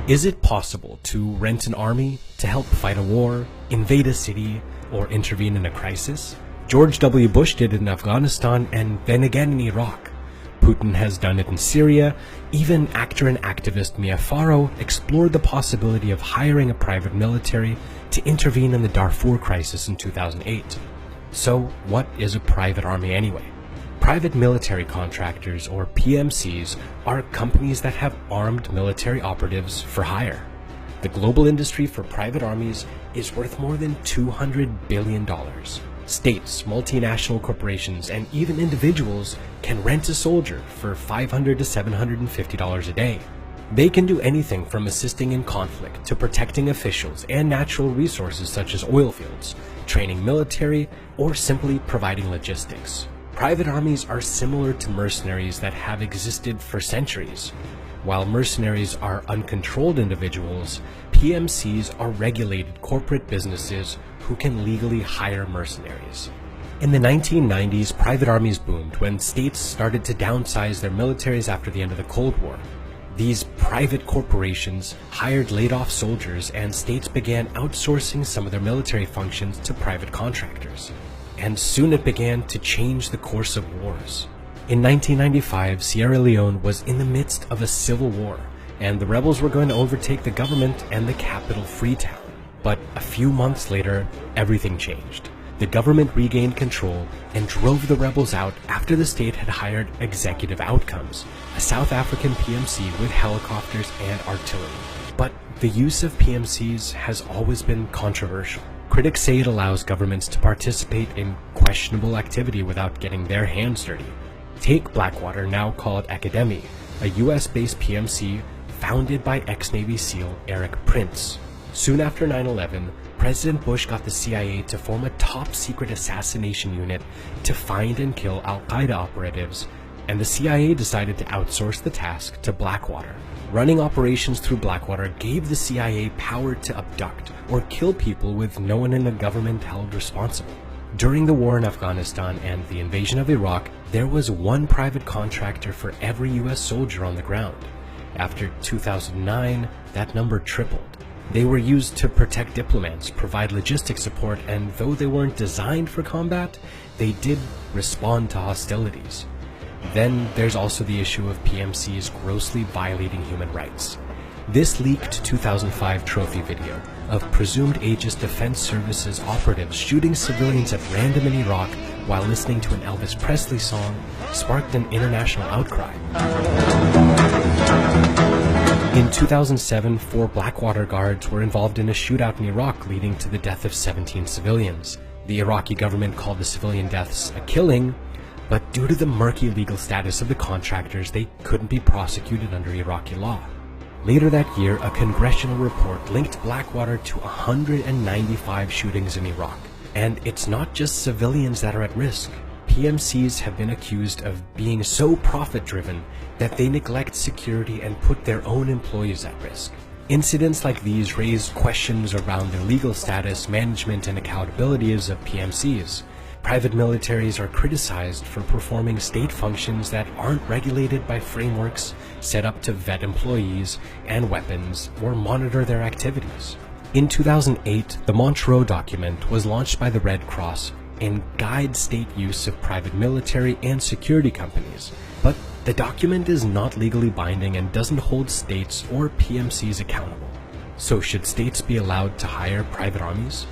Is it possible to rent an army to help fight a war, invade a city, or intervene in a crisis? George W. Bush did it in Afghanistan and then again in Iraq. Putin has done it in Syria. Even actor and activist Mia Farrow explored the possibility of hiring a private military to intervene in the Darfur crisis in 2008. So, what is a private army anyway? Private military contractors, or PMCs, are companies that have armed military operatives for hire. The global industry for private armies is worth more than $200 billion. States, multinational corporations, and even individuals can rent a soldier for $500 to $750 a day. They can do anything from assisting in conflict to protecting officials and natural resources such as oil fields, training military, or simply providing logistics. Private armies are similar to mercenaries that have existed for centuries. While mercenaries are uncontrolled individuals, PMCs are regulated corporate businesses who can legally hire mercenaries. In the 1990s, private armies boomed when states started to downsize their militaries after the end of the Cold War. These private corporations hired laid-off soldiers, and states began outsourcing some of their military functions to private contractors. And soon it began to change the course of wars. In 1995, Sierra Leone was in the midst of a civil war, and the rebels were going to overtake the government and the capital, Freetown. But a few months later, everything changed. The government regained control and drove the rebels out after the state had hired Executive Outcomes, a South African PMC with helicopters and artillery. But the use of PMCs has always been controversial. Critics say it allows governments to participate in questionable activity without getting their hands dirty. Take Blackwater, now called Academy, a US-based PMC founded by ex-Navy SEAL Eric Prince. Soon after 9/11, President Bush got the CIA to form a top-secret assassination unit to find and kill Al-Qaeda operatives, and the CIA decided to outsource the task to Blackwater. Running operations through Blackwater gave the CIA power to abduct or kill people with no one in the government held responsible. During the war in Afghanistan and the invasion of Iraq, there was one private contractor for every US soldier on the ground. After 2009, that number tripled. They were used to protect diplomats, provide logistic support, and though they weren't designed for combat, they did respond to hostilities. Then there's also the issue of PMCs grossly violating human rights. This leaked 2005 trophy video of presumed Aegis Defense Services operatives shooting civilians at random in Iraq while listening to an Elvis Presley song sparked an international outcry. In 2007, 4 Blackwater guards were involved in a shootout in Iraq, leading to the death of 17 civilians. The Iraqi government called the civilian deaths a killing, but due to the murky legal status of the contractors, they couldn't be prosecuted under Iraqi law. Later that year, a congressional report linked Blackwater to 195 shootings in Iraq. And it's not just civilians that are at risk. PMCs have been accused of being so profit-driven that they neglect security and put their own employees at risk. Incidents like these raised questions around the legal status, management, and accountabilities of PMCs. Private militaries are criticized for performing state functions that aren't regulated by frameworks set up to vet employees and weapons or monitor their activities. In 2008, the Montreux document was launched by the Red Cross and guides state use of private military and security companies. But the document is not legally binding and doesn't hold states or PMCs accountable. So should states be allowed to hire private armies?